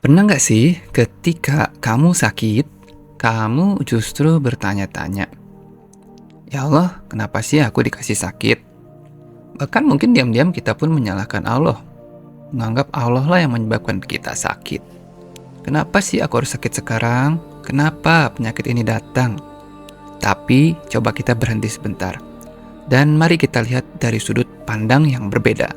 Pernah nggak sih ketika kamu sakit, kamu justru bertanya-tanya, "Ya Allah, kenapa sih aku dikasih sakit?" Bahkan mungkin diam-diam kita pun menyalahkan Allah, menganggap Allah lah yang menyebabkan kita sakit. Kenapa sih aku harus sakit sekarang? Kenapa penyakit ini datang? Tapi coba kita berhenti sebentar, dan mari kita lihat dari sudut pandang yang berbeda.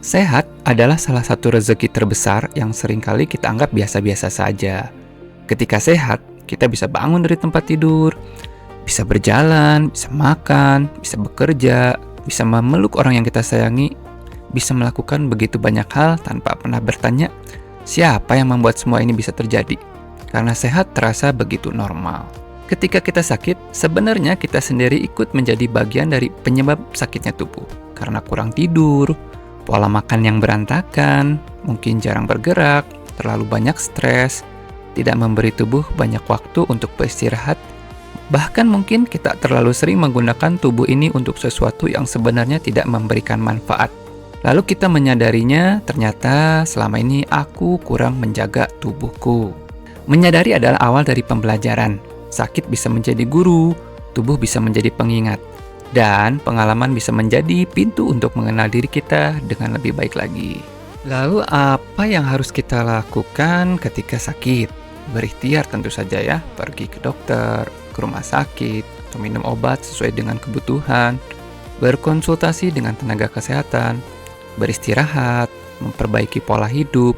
Sehat adalah salah satu rezeki terbesar yang seringkali kita anggap biasa-biasa saja. Ketika sehat, kita bisa bangun dari tempat tidur, bisa berjalan, bisa makan, bisa bekerja, bisa memeluk orang yang kita sayangi, bisa melakukan begitu banyak hal tanpa pernah bertanya, siapa yang membuat semua ini bisa terjadi? Karena sehat terasa begitu normal. Ketika kita sakit, sebenarnya kita sendiri ikut menjadi bagian dari penyebab sakitnya tubuh. Karena kurang tidur, pola makan yang berantakan, mungkin jarang bergerak, terlalu banyak stres, tidak memberi tubuh banyak waktu untuk beristirahat. Bahkan mungkin kita terlalu sering menggunakan tubuh ini untuk sesuatu yang sebenarnya tidak memberikan manfaat. Lalu kita menyadarinya, ternyata selama ini aku kurang menjaga tubuhku. Menyadari adalah awal dari pembelajaran. Sakit bisa menjadi guru, tubuh bisa menjadi pengingat, dan pengalaman bisa menjadi pintu untuk mengenal diri kita dengan lebih baik lagi. Lalu apa yang harus kita lakukan ketika sakit? Berikhtiar tentu saja ya, pergi ke dokter, ke rumah sakit, atau minum obat sesuai dengan kebutuhan, berkonsultasi dengan tenaga kesehatan, beristirahat, memperbaiki pola hidup,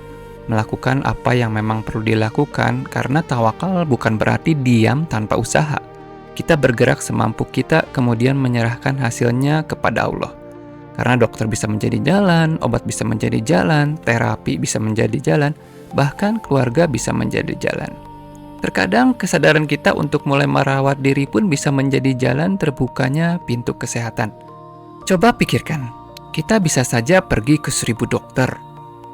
melakukan apa yang memang perlu dilakukan, karena tawakal bukan berarti diam tanpa usaha. Kita bergerak semampu kita, kemudian menyerahkan hasilnya kepada Allah. Karena dokter bisa menjadi jalan, obat bisa menjadi jalan, terapi bisa menjadi jalan, bahkan keluarga bisa menjadi jalan. Terkadang kesadaran kita untuk mulai merawat diri pun bisa menjadi jalan terbukanya pintu kesehatan. Coba pikirkan, kita bisa saja pergi ke 1000 dokter,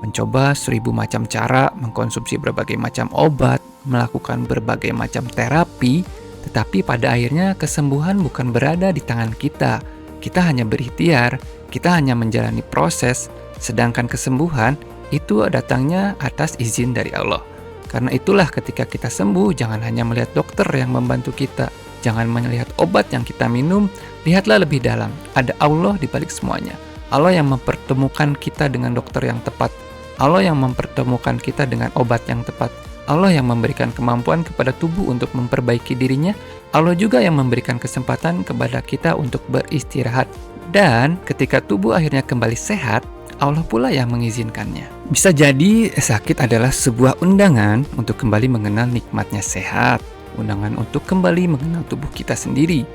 mencoba 1000 macam cara, mengkonsumsi berbagai macam obat, melakukan berbagai macam terapi, tetapi pada akhirnya kesembuhan bukan berada di tangan kita. Kita hanya berikhtiar, kita hanya menjalani proses, sedangkan kesembuhan itu datangnya atas izin dari Allah. Karena itulah ketika kita sembuh, jangan hanya melihat dokter yang membantu kita, jangan melihat obat yang kita minum, lihatlah lebih dalam. Ada Allah di balik semuanya. Allah yang mempertemukan kita dengan dokter yang tepat. Allah yang mempertemukan kita dengan obat yang tepat. Allah yang memberikan kemampuan kepada tubuh untuk memperbaiki dirinya. Allah juga yang memberikan kesempatan kepada kita untuk beristirahat. Dan ketika tubuh akhirnya kembali sehat, Allah pula yang mengizinkannya. Bisa jadi sakit adalah sebuah undangan untuk kembali mengenal nikmatnya sehat. Undangan untuk kembali mengenal tubuh kita sendiri.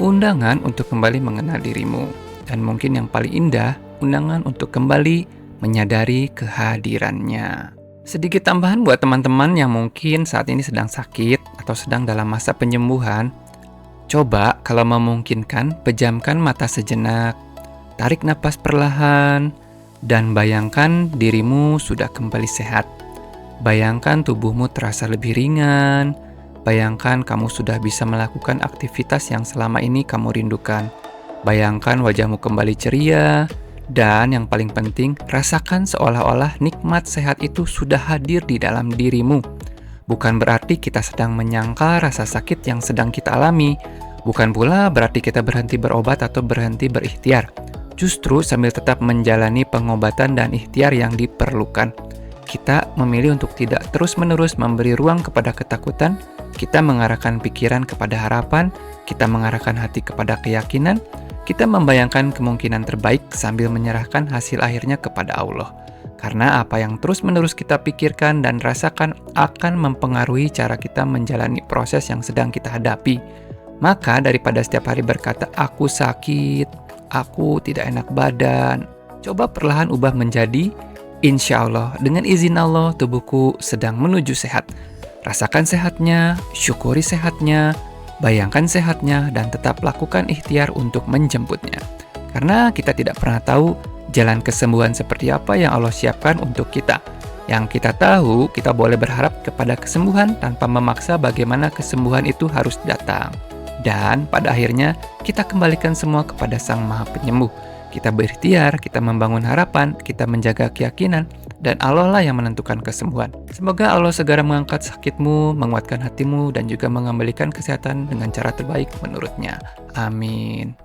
Undangan untuk kembali mengenal dirimu. Dan mungkin yang paling indah, undangan untuk kembali menyadari kehadirannya. Sedikit tambahan buat teman-teman yang mungkin saat ini sedang sakit atau sedang dalam masa penyembuhan. Coba kalau memungkinkan, pejamkan mata sejenak, tarik napas perlahan, dan bayangkan dirimu sudah kembali sehat. Bayangkan tubuhmu terasa lebih ringan, bayangkan kamu sudah bisa melakukan aktivitas yang selama ini kamu rindukan. Bayangkan wajahmu kembali ceria, dan yang paling penting, rasakan seolah-olah nikmat sehat itu sudah hadir di dalam dirimu. Bukan berarti kita sedang menyangkal rasa sakit yang sedang kita alami. Bukan pula berarti kita berhenti berobat atau berhenti berikhtiar. Justru sambil tetap menjalani pengobatan dan ikhtiar yang diperlukan. Kita memilih untuk tidak terus-menerus memberi ruang kepada ketakutan. Kita mengarahkan pikiran kepada harapan. Kita mengarahkan hati kepada keyakinan. Kita membayangkan kemungkinan terbaik sambil menyerahkan hasil akhirnya kepada Allah. Karena apa yang terus-menerus kita pikirkan dan rasakan akan mempengaruhi cara kita menjalani proses yang sedang kita hadapi. Maka daripada setiap hari berkata, aku sakit, aku tidak enak badan, coba perlahan ubah menjadi, insya Allah, dengan izin Allah, tubuhku sedang menuju sehat. Rasakan sehatnya, syukuri sehatnya, bayangkan sehatnya, dan tetap lakukan ikhtiar untuk menjemputnya. Karena kita tidak pernah tahu jalan kesembuhan seperti apa yang Allah siapkan untuk kita. Yang kita tahu, kita boleh berharap kepada kesembuhan tanpa memaksa bagaimana kesembuhan itu harus datang. Dan pada akhirnya, kita kembalikan semua kepada Sang Maha Penyembuh. Kita berikhtiar, kita membangun harapan, kita menjaga keyakinan, dan Allah lah yang menentukan kesembuhan. Semoga Allah segera mengangkat sakitmu, menguatkan hatimu, dan juga mengembalikan kesehatan dengan cara terbaik menurutnya. Amin.